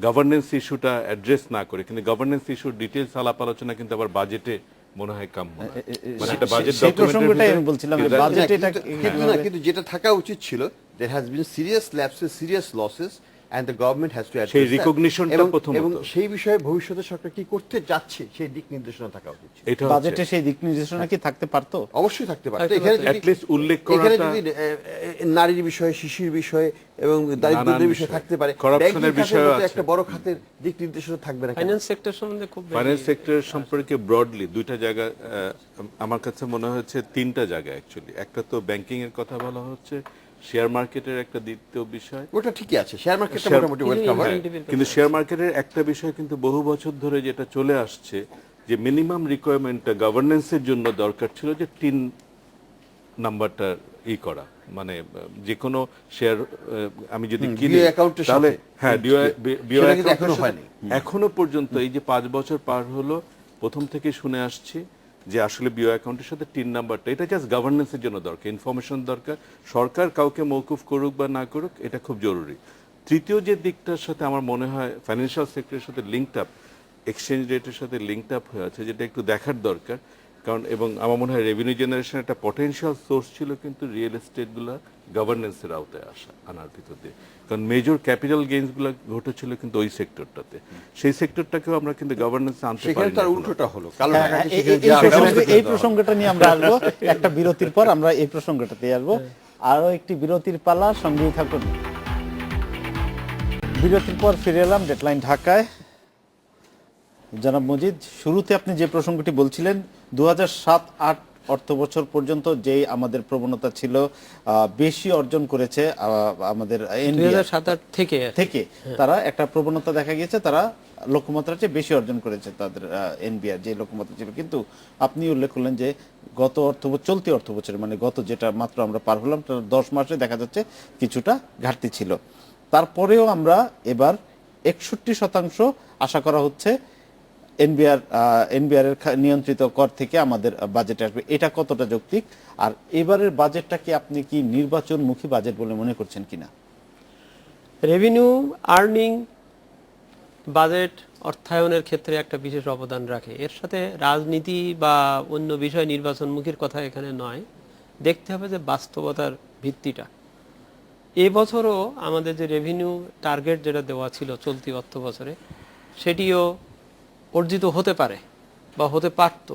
গভর্নেন্স ইস্যুটা অ্যাড্রেস না করে, কিন্তু গভর্নেন্স ইস্যুর ডিটেলস আলাপ আলোচনা কিন্তু আবার বাজেটে মনে হয় কাম্য, মানে একটা বাজেট ডকুমেন্টের আমি বলছিলাম যে বাজেটে এটা কিন্তু যেটা থাকা উচিত ছিল, there has been serious lapses, serious losses and the government has to address সেই that. recognition-টা এবং- প্রথমত। এবং সেই বিষয়ে ভবিষ্যতে সরকার কি করতে যাচ্ছে সেই দিক নির্দেশনা থাকা উচিত ছিল। এটা হচ্ছে বাজেটে সেই দিক নির্দেশনা কি থাকতে পারতো? অবশ্যই থাকতে পারে। থাকতে এখানে পারতো। যদি at least উল্লেখ এখানে করাটা যদি নারীর বিষয়ে, শিশুর বিষয়ে এবং দারিদ্র্যের নানান বিষয়ে বিষয়। থাকতে পারে, Corruption-এর ব্যাংকিং খাতের বিষয়ও মতো আছে। একটা বড় খাতের দিক নির্দেশনা থাকবে না কেন? ফাইন্যান্স সেক্টর সম্বন্ধে খুব বেশি- ফাইন্যান্স সেক্টর সম্পর্কে ব্রডলি দুইটা জায়গা আমার কাছে মনে হচ্ছে, তিনটা জায়গা অ্যাকচুয়ালি। একটা তো ব্যাংকিং এর কথা বলা হচ্ছে, শেয়ার মার্কেটের একটা দ্বিতীয় বিষয়। ওটা ঠিকই আছে, শেয়ার মার্কেটটা শেয়ার- মোটামুটি ওয়েল কিন্তু কভার। incentive-এর কথা কিন্তু আছে। শেয়ার মার্কেটের একটা বিষয় কিন্তু বহু বছর ধরে যেটা চলে আসছে, যে মিনিমাম রিকোয়ারমেন্টটা গভর্নেন্সের জন্য দরকার ছিল যে 3 নাম্বারটা করা, মানে যে কোনো শেয়ার আমি যদি কিনি BOI অ্যাকাউন্টের তাহলে সাথে। হ্যাঁ BOI সেটা কিন্তু অ্যাকাউন্টের এখনো সাথে হয়নি। এখনো পর্যন্ত এই যে 5 বছর পার হলো, প্রথম থেকে শুনে আসছি যে আসলে BOI অ্যাকাউন্টের সাথে 3 নাম্বারটা, এটা জাস্ট গভর্নেন্সের জন্য দরকার, ইনফরমেশন দরকার। সরকার কাউকে মওকুফ করুক বা না করুক, এটা খুব জরুরি। তৃতীয় যে দিকটার সাথে আমার মনে হয় ফাইন্যান্সিয়াল সেক্টরের সাথে লিঙ্কড আপ, এক্সচেঞ্জ রেটের সাথে লিঙ্কড আপ হয়ে আছে, যেটা একটু দেখার দরকার। কারণ এবং আমার মনে হয় রেভিনিউ জেনারেশন একটা পটেনশিয়াল সোর্স ছিল, কিন্তু রিয়েল এস্টেটগুলো গভর্নেন্সের আওতায় আনার ভিতর দিয়ে, কারণ মেজর ক্যাপিটাল গেইনসগুলো ঘটেছিল কিন্তু ওই সেক্টরটাতে। সেই সেক্টরটাকেও আমরা কিন্তু গভর্নেন্সে আনতে সেখানে পারি তার না। উল্টোটা হলো, কালো হ্যাঁ, টাকাকে এই- সেখানে এই- এই যা প্রসঙ্গে- ব্যবস্থা এই দেওয়া প্রসঙ্গটা নিয়ে আমরা আসবো একটা বিরতির পর। আমরা এই প্রসঙ্গটাতে আসবো। আরো একটি বিরতির পালা, সঙ্গেই থাকুন। বিরতির পর ফিরে এলাম ডেডলাইন ঢাকায়। জনাব মজিদ, শুরুতে আপনি যে প্রসঙ্গটি বলছিলেন, 2007-08 অর্থ বছর পর্যন্ত যেই আমাদের প্রবণতা ছিল, বেশি অর্জন করেছে আমাদের NBR 2007 থেকে থেকে তারা একটা প্রবণতা দেখা গিয়েছে, তারা লক্ষ্যমাত্রার চেয়ে বেশি অর্জন করেছে তাদের NBR যে লক্ষ্যমাত্রা ছিল। কিন্তু আপনি উল্লেখ করলেন যে গত চলতি অর্থ বছরে, মানে গত যেটা মাত্র আমরা পার হলাম, 10 মাসে দেখা যাচ্ছে কিছুটা ঘাটতি ছিল। তারপরেও আমরা এবার 61% আশা করা হচ্ছে এনবিআর এর নিয়ন্ত্রিত কর থেকে আমাদের বাজেটে আসবে। এটা কতটা যৌক্তিক? আর এবারের বাজেটটাকে আপনি কি নির্বাচনমুখী বাজেট বলে মনে করছেন কিনা? রেভিনিউ আর্নিং বাজেট অর্থায়নের ক্ষেত্রে একটা বিশেষ অবদান রাখে। এর সাথে রাজনীতি বা অন্য বিষয় নির্বাচনমুখীর কথা এখানে নয়, দেখতে হবে যে বাস্তবতার ভিত্তিটা। এবছরও আমাদের যে রেভিনিউ টার্গেট যেটা দেওয়া ছিল চলতি অর্থ বছরে, সেটিও অর্জিত হতে পারে বা হতে পারত।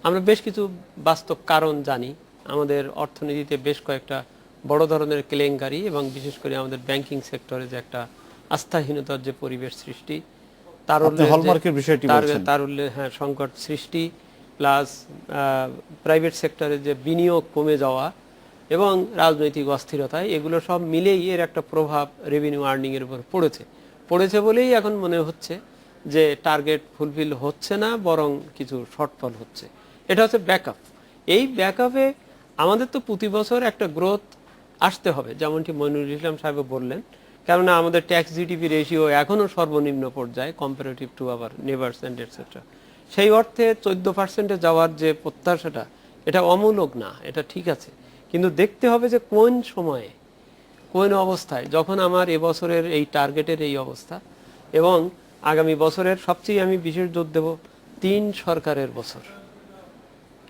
আমরা বেশ কিছু বাস্তব কারণ জানি। আমাদের অর্থনীতিতে বেশ কয়েকটা বড় ধরনের কেলেঙ্কারি এবং বিশেষ করে আমাদের ব্যাংকিং সেক্টরে যে একটা আস্থাহীনতার যে পরিবেশ সৃষ্টি, হলমার্কের বিষয়টি বলছেন। তারুল্যে হ্যাঁ সংকট সৃষ্টি, প্লাস প্রাইভেট সেক্টরে যে বিনিয়োগ কমে যাওয়া এবং রাজনৈতিক অস্থিরতায়, এগুলো সব মিলেই এর একটা প্রভাব রেভিনিউ আর্নিং এর উপর পড়েছে বলেই এখন মনে হচ্ছে যে টার্গেট ফুলফিল হচ্ছে না, বরং কিছু শর্টফল হচ্ছে। এটা হচ্ছে ব্যাকআপ। এই ব্যাকআপে আমাদের তো প্রতি বছর একটা গ্রোথ আসতে হবে, যেমনটি মইনুল ইসলাম সাহেব বললেন, কেননা আমাদের ট্যাক্স জিডিপি রেশিও এখনো সর্বনিম্ন পর্যায়ে comparative to our neighbours and etcetera. সেই অর্থে 14% যাওয়ার যে প্রত্যাশাটা, এটা অমূলক না, এটা ঠিক আছে। কিন্তু দেখতে হবে যে কোন সময়ে, কোন অবস্থায়, যখন আমার এবছরের এই টার্গেটের এই অবস্থা এবং আগামী বছরের সবচেয়ে আমি বিশেষ জোর দেব 3 সরকারের বছর।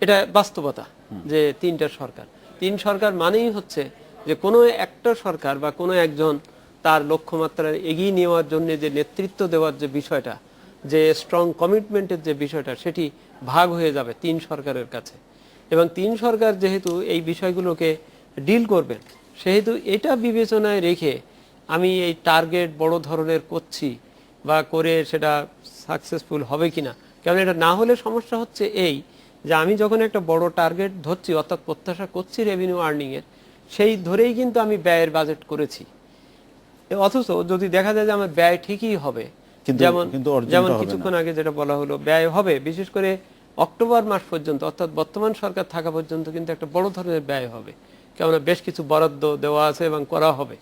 এটা বাস্তবতা যে 3টা সরকার। 3 সরকার মানেই হচ্ছে যে কোনো একটা সরকার বা কোনো একজন তার লক্ষ্যমাত্রা এগিয়ে নেওয়ার জন্য যে নেতৃত্ব দেওয়ার যে বিষয়টা, যে স্ট্রং কমিটমেন্টের যে বিষয়টা, সেটি ভাগ হয়ে যাবে 3 সরকারের কাছে। এবং 3 সরকার যেহেতু এই বিষয়গুলোকে ডিল করবেন, সেহেতু এটা বিবেচনায় রেখে আমি এই টার্গেট বড় ধরনের করছি বা করে সেটা সাকসেসফুল হবে কিনা। কারণ এটা না হলে সমস্যা হচ্ছে এই যে আমি যখন একটা বড় টার্গেট ধরছি, অর্থাৎ প্রত্যাশা করছি রেভিনিউ আর্নিং এর, সেই ধরেই কিন্তু আমি ব্যয়ের বাজেট করেছি। অথচ যদি দেখা যায় যে আমার ব্যয় ঠিকই হবে, যেমন কিছুক্ষণ আগে যেটা বলা হলো, ব্যয় হবে বিশেষ করে অক্টোবর মাস পর্যন্ত, অর্থাৎ বর্তমান সরকার থাকা পর্যন্ত কিন্তু একটা বড় ধরনের ব্যয় হবে, কেননা বেশ কিছু বরাদ্দ দেওয়া আছে এবং করা হবে।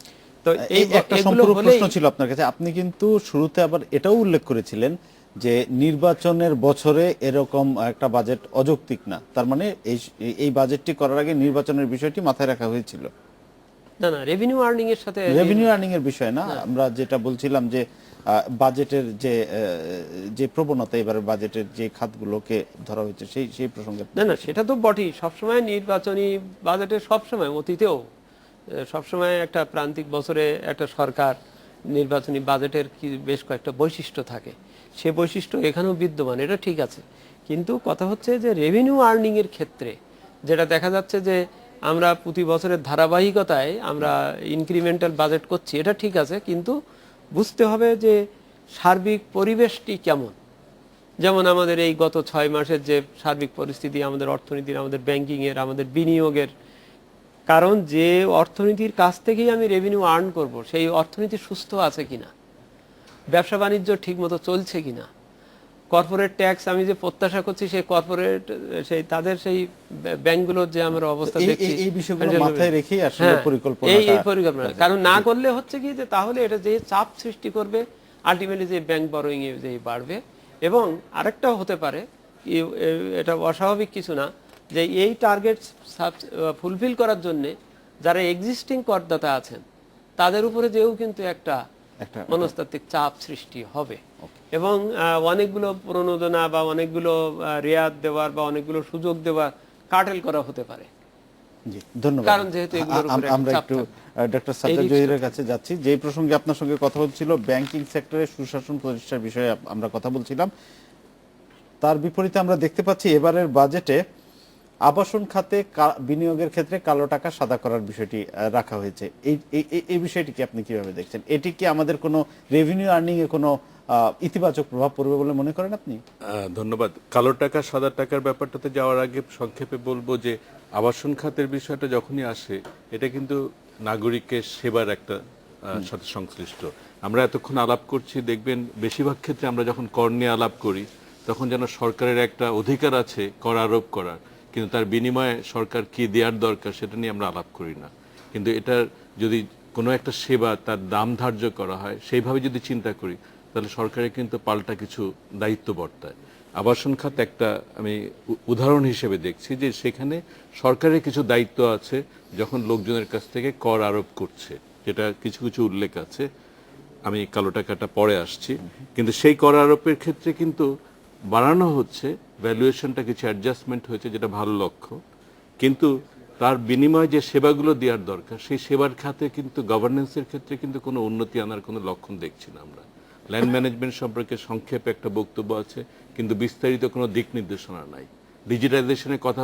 তো এই একটা সম্পূর্ণ প্রশ্ন ছিল আপনার কাছে। আপনি কিন্তু শুরুতে আবার এটাও উল্লেখ করেছিলেন যে নির্বাচনের বছরে এরকম একটা বাজেট অযৌক্তিক না, তার মানে এই বাজেটটি করার আগে নির্বাচনের বিষয়টি মাথায় রাখা হয়েছিল। না না, রেভিনিউ আর্নিং এর সাথে রেভিনিউ আর্নিং এর বিষয় না, আমরা যেটা বলছিলাম যে বাজেটের যে প্রবণতা, এবারে বাজেটের যে খাতগুলোকে ধরা হয়েছে সেই প্রসঙ্গে। না না, সেটা তো বটেই। সবসময় নির্বাচনী বাজেটে সবসময় অতীতেও সবসময় একটা প্রান্তিক বছরে একটা সরকার নির্বাচনী বাজেটের কি বেশ কয়েকটা বৈশিষ্ট্য থাকে, সে বৈশিষ্ট্য এখানেও বিদ্যমান, এটা ঠিক আছে। কিন্তু কথা হচ্ছে যে রেভিনিউ আর্নিং এর ক্ষেত্রে যেটা দেখা যাচ্ছে যে আমরা প্রতি বছরের ধারাবাহিকতায় আমরা ইনক্রিমেন্টাল বাজেট করছি, এটা ঠিক আছে, কিন্তু বুঝতে হবে যে সার্বিক পরিবেশটি কেমন। যেমন আমাদের এই গত 6 মাসের যে সার্বিক পরিস্থিতি, আমাদের অর্থনীতির, আমাদের ব্যাংকিংয়ের, আমাদের বিনিয়োগের, কারণ যে অর্থনীতির কাছ থেকেই আমি রেভিনিউ আর্ন করব, সেই অর্থনীতি সুস্থ আছে কিনা, ব্যবসা বাণিজ্য ঠিক মতো চলছে কিনা, কর্পোরেট ট্যাক্স আমি যে প্রত্যাশা করছি সেই কর্পোরেট সেই তাদের সেই ব্যাংকগুলোর যে আমরা অবস্থা দেখছি, এই বিষয়গুলো মাথায় রেখেই আসলে হ্যাঁ, পরিকল্পনা এই পরিকল্পনা, কারণ না করলে হচ্ছে কি যে তাহলে এটা যে চাপ সৃষ্টি করবে, আলটিমেটলি যে ব্যাংক বরোয়িং এ যে বাড়বে। এবং আরেকটাও হতে পারে, এটা অস্বাভাবিক কিছু না, যে এই টার্গেট ফুলফিল করার জন্য যারা এক্সিস্টিং করদাতা আছেন তাদের উপরে যেও কিন্তু একটা মনস্তাত্ত্বিক চাপ সৃষ্টি হবে, এবং অনেকগুলো প্রণোদনা বা অনেকগুলো রেয়াত দেওয়ার বা অনেকগুলো সুযোগ দেওয়ার কাটেল করা হতে পারে। জি, ধন্যবাদ। কারণ যেহেতু এগুলোর উপরে আমরা চাপ একটু থাকবে। ডক্টর সাজ্জাদ জহিরের কাছে যাচ্ছি। যে প্রসঙ্গে আপনার সঙ্গে কথা হচ্ছিল, ব্যাংকিং সেক্টরে সুশাসন প্রতিষ্ঠার বিষয়ে আমরা কথা বলছিলাম। তার বিপরীতে আমরা দেখতে পাচ্ছি এবারের বাজেটে আবাসন খাতে বিনিয়োগের ক্ষেত্রে কালো টাকা সাদা করার বিষয়টি রাখা হয়েছে। এই বিষয়টি কি আপনি কিভাবে দেখছেন? এটি কি আমাদের কোনো রেভিনিউ আর্নিং এ কোনো ইতিবাচক প্রভাব পড়বে বলে মনে করেন আপনি? ধন্যবাদ। কালো টাকা সাদা টাকার ব্যাপারটাতে যাওয়ার আগে সংক্ষেপে বলবো যে আবাসন খাতের বিষয়টা যখনই আসে, এটা কিন্তু নাগরিকের সেবার একটা সাথে সংশ্লিষ্ট। আমরা এতক্ষণ আলাপ করছি, দেখবেন বেশিরভাগ ক্ষেত্রে আমরা যখন কর নিয়ে আলাপ করি তখন যেন সরকারের একটা অধিকার আছে কর আরোপ করার, কিন্তু তার বিনিময়ে সরকার কি দেওয়ার দরকার সেটা নিয়ে আমরা আলাপ করি না। কিন্তু এটার যদি কোনো একটা সেবা তার দাম ধার্য করা হয়, সেইভাবে যদি চিন্তা করি, তাহলে সরকারের কিন্তু পাল্টা কিছু দায়িত্ব বর্তায়। আবাসন খাত একটা আমি উদাহরণ হিসেবে দেখছি যে সেখানে সরকারের কিছু দায়িত্ব আছে যখন লোকজনের কাছ থেকে কর আরোপ করছে, যেটা কিছু কিছু উল্লেখ আছে, আমি কালো টাকাটা পরে আসছি। কিন্তু সেই কর আরোপের ক্ষেত্রে কিন্তু বাড়ানো হচ্ছে, ভ্যালুয়েশনটা কিছু অ্যাডজাস্টমেন্ট হয়েছে, যেটা ভালো লক্ষ্য, কিন্তু তার বিনিময়ে যে সেবাগুলো দেওয়ার দরকার সেই সেবার খাতে কিন্তু গভর্নেন্সের ক্ষেত্রে কিন্তু কোনো উন্নতি আনার কোনো লক্ষণ দেখছি না আমরা। ল্যান্ড ম্যানেজমেন্ট সম্পর্কে সংক্ষেপে একটা বক্তব্য আছে, কিন্তু বিস্তারিত কোনো দিক নির্দেশনা নাই। ডিজিটাইজেশনের কথা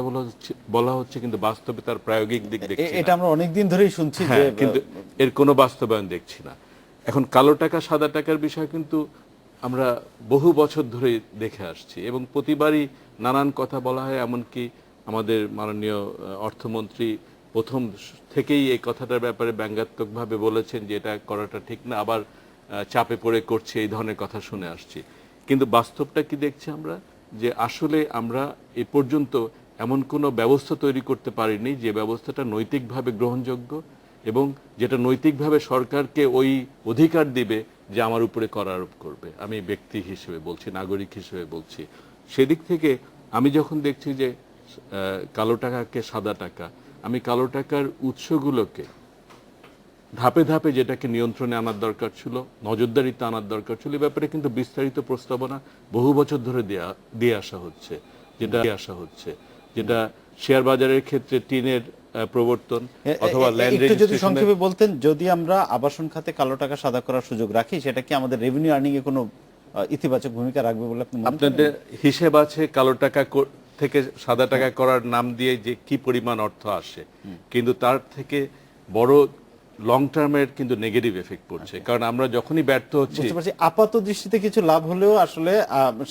বলা হচ্ছে, কিন্তু বাস্তবে তার প্রায়োগিক দিক দেখছি না। এটা আমরা অনেকদিন ধরেই শুনছি যে, কিন্তু এর কোনো বাস্তবায়ন দেখছি না। এখন কালো টাকা সাদা টাকার বিষয় কিন্তু আমরা বহু বছর ধরে দেখে আসছি, এবং প্রতিবারই নানান কথা বলা হয়। এমনকি আমাদের মাননীয় অর্থমন্ত্রী প্রথম থেকেই এই কথাটার ব্যাপারে ব্যঙ্গাত্মকভাবে বলেছেন যে এটা করাটা ঠিক না, আবার চাপে পড়ে করছে, এই ধরনের কথা শুনে আসছি। কিন্তু বাস্তবটা কি দেখছি আমরা, যে আসলে আমরা এ পর্যন্ত এমন কোনো ব্যবস্থা তৈরি করতে পারিনি যে ব্যবস্থাটা নৈতিকভাবে গ্রহণযোগ্য, এবং যেটা নৈতিকভাবে সরকারকে ওই অধিকার দিবে যে আমার উপরে কর আরোপ করবে। আমি ব্যক্তি হিসেবে বলছি, নাগরিক হিসেবে বলছি। সেদিক থেকে আমি যখন দেখছি যে কালো টাকাকে সাদা টাকা, আমি কালো টাকার উৎসগুলোকে ধাপে ধাপে যেটাকে নিয়ন্ত্রণে আনার দরকার ছিল, নজরদারিতে আনার দরকার ছিল, এ ব্যাপারে কিন্তু বিস্তারিত প্রস্তাবনা বহু বছর ধরে দিয়ে আসা হচ্ছে, যেটা শেয়ার বাজারের ক্ষেত্রে টিনের প্রবর্তন অথবা ল্যান্ড একটু যদি সংক্ষেপে রেজিস্ট্রেশন। বলতেন, যদি আমরা আবাসন খাতে কালো টাকা সাদা করার সুযোগ রাখি, সেটা কি আমাদের রেভিনিউ আর্নিং এ কোনো ইতিবাচক ভূমিকা রাখবে বলে আপনি মনে করেন? আপনাদের হিসেব আছে কালো টাকা থেকে সাদা টাকা করার নাম দিয়ে যে কি পরিমাণ অর্থ আসে, কিন্তু তার থেকে বড় লং টার্মের কিন্তু নেগেটিভ এফেক্ট পড়ছে। কারণ আমরা যখনই ব্যর্থ হচ্ছি, বুঝতে পারছি আপাত দৃষ্টিতে কিছু লাভ হলেও আসলে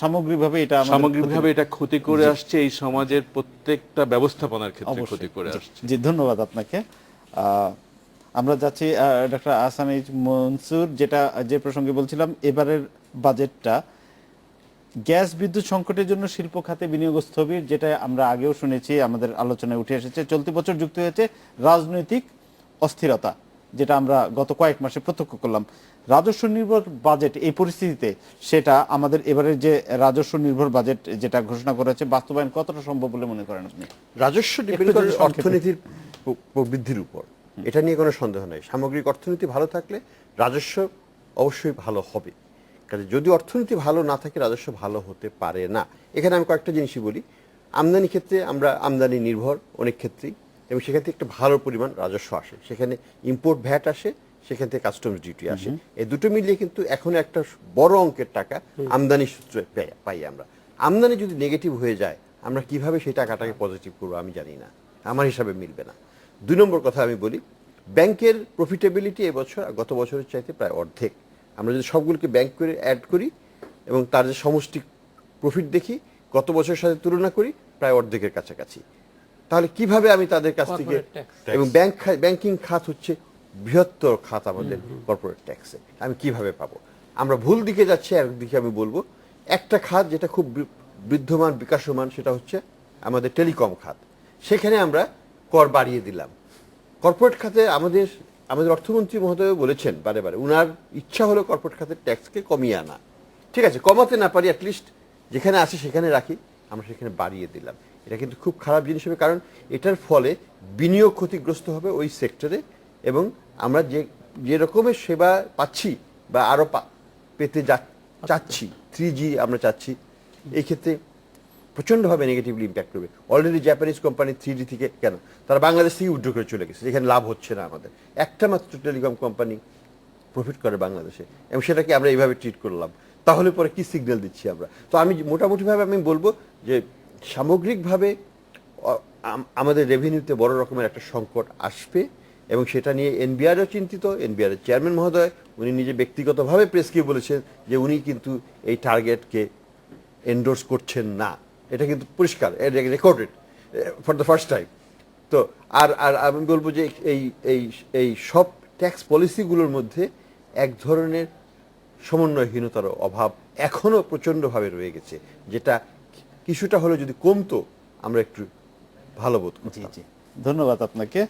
সামগ্রিকভাবে এটা ক্ষতি করে আসছে, এই সমাজের প্রত্যেকটা ব্যবস্থাপনার ক্ষেত্রে ক্ষতি করে আসছে। জি, ধন্যবাদ আপনাকে। আমরা যাচ্ছি ডক্টর আহসান এইচ মনসুর, যে প্রসঙ্গে বলছিলাম, এবারের বাজেটটা গ্যাস বিদ্যুৎ সংকটের জন্য শিল্প খাতে বিনিয়োগ স্থবির, যেটা আমরা আগেও শুনেছি, আমাদের আলোচনায় উঠে এসেছে। চলতি বছর যুক্ত হয়েছে রাজনৈতিক অস্থিরতা, যেটা আমরা গত কয়েক মাসে প্রত্যক্ষ করলাম। রাজস্ব নির্ভর বাজেট এই পরিস্থিতিতে, সেটা আমাদের এবারের যে রাজস্ব নির্ভর বাজেট যেটা ঘোষণা করেছে, বাস্তবায়ন কতটা সম্ভব বলে মনে করেন আপনি? রাজস্ব ডিপেন্ড করে অর্থনীতির প্রবৃদ্ধির উপর, এটা নিয়ে কোনো সন্দেহ নাই। সামগ্রিক অর্থনীতি ভালো থাকলে রাজস্ব অবশ্যই ভালো হবে। কাজে যদি অর্থনীতি ভালো না থাকে, রাজস্ব ভালো হতে পারে না। এখানে আমি কয়েকটা জিনিসই বলি। আমদানি ক্ষেত্রে আমরা আমদানি নির্ভর অনেক ক্ষেত্রেই, এবং সেখান থেকে একটা ভালো পরিমাণ রাজস্ব আসে। সেখানে ইম্পোর্ট ভ্যাট আসে, সেখান থেকে কাস্টমস ডিউটি আসে, এই দুটো মিলিয়ে কিন্তু এখন একটা বড় অঙ্কের টাকা আমদানি সূত্রে পাই আমরা। আমদানি যদি নেগেটিভ হয়ে যায় আমরা কিভাবে সেই টাকাটাকে পজিটিভ করবো আমি জানি না, আমার হিসাবে মিলবে না। 2 নম্বর কথা আমি বলি, ব্যাংকের প্রফিটেবিলিটি এবছর গত বছরের চাইতে প্রায় অর্ধেক। আমরা যদি সবগুলোকে ব্যাংক করে অ্যাড করি এবং তার যে সমষ্টি প্রফিট দেখি গত বছরের সাথে তুলনা করি প্রায় অর্ধেকের কাছাকাছি। তাহলে কিভাবে আমি তাদের কাছ থেকে, এবং ব্যাংকিং খাত হচ্ছে বৃহত্তর খাত আমাদের কর্পোরেট ট্যাক্সে, আমি কিভাবে পাবো? আমরা ভুল দিকে যাচ্ছি। একদিকে আমি বলবো একটা খাত যেটা খুব বৃদ্ধমান বিকাশমান, সেটা হচ্ছে আমাদের টেলিকম খাত, সেখানে আমরা কর বাড়িয়ে দিলাম। কর্পোরেট খাতে আমাদের অর্থমন্ত্রী মহোদয় বলেছেন বারে বারে, উনার ইচ্ছা হলো কর্পোরেট খাতের ট্যাক্সকে কমিয়ে আনা। ঠিক আছে, কমাতে না পারি অ্যাটলিস্ট যেখানে আছে সেখানে রাখি, আমরা সেখানে বাড়িয়ে দিলাম। এটা কিন্তু খুব খারাপ জিনিস হবে, কারণ এটার ফলে বিনিয়োগ ক্ষতিগ্রস্ত হবে ওই সেক্টরে, এবং আমরা যে রকমের সেবা পাচ্ছি বা আরো পেতে চাচ্ছি, 3G আমরা চাচ্ছি, এই ক্ষেত্রে প্রচণ্ডভাবে নেগেটিভলি ইম্প্যাক্ট করবে। অলরেডি জাপানিজ কোম্পানি 3G থেকে কেন তারা বাংলাদেশ থেকে উইথড্র করে চলে গেছে, যেখানে লাভ হচ্ছে না আমাদের। একটা মাত্র টেলিকম কোম্পানি প্রফিট করে বাংলাদেশে, এবং সেটাকে আমরা এইভাবে ট্রিট করলাম, তাহলে পরে কি সিগন্যাল দিচ্ছি আমরা? তো আমি মোটামুটিভাবে আমি বলবো যে সামগ্রিকভাবে আমাদের রেভিনিউতে বড় রকমের একটা সংকট আসবে, এবং সেটা নিয়ে এনবিআরও চিন্তিত। এনবিআরের চেয়ারম্যান মহোদয় উনি নিজে ব্যক্তিগতভাবে প্রেসকে বলেছেন যে উনি কিন্তু এই টার্গেটকে এন্ডোর্স করছেন না। এটা কিন্তু পরিষ্কার, recorded for the first time. তো আর আমি বলবো যে এই সব ট্যাক্স পলিসিগুলোর মধ্যে এক ধরনের সমন্বয়হীনতার অভাব এখনো প্রচণ্ডভাবে রয়ে গেছে, যেটা কিছুটা হলে যদি কমতো আমরা একটু ভালো বোধ করতাম। জি, ধন্যবাদ আপনাকে।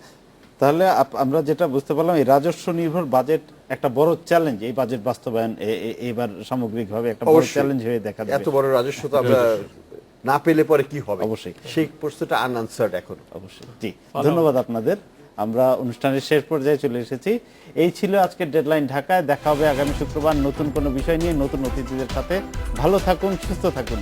তাহলে আমরা যেটা বুঝতে পারলাম, এই রাজস্ব নির্ভর বাজেট একটা বড় চ্যালেঞ্জ, এই বাজেট বাস্তবায়ন এবার সামগ্রিকভাবে একটা বড় চ্যালেঞ্জ হয়ে দেখা দেবে। এত বড় রাজস্ব তো আমরা না পেলে পরে কি হবে, অবশ্যই সেই প্রশ্নটা আনআনসার্ড এখন। অবশ্যই। জি, ধন্যবাদ আপনাদের। আমরা অনুষ্ঠানের শেষ পর্যায়ে চলে এসেছি। এই ছিল আজকের ডেডলাইন ঢাকায়। দেখা হবে আগামী শুক্রবার নতুন কোনো বিষয় নিয়ে, নতুন অতিথিদের সাথে। ভালো থাকুন, সুস্থ থাকুন।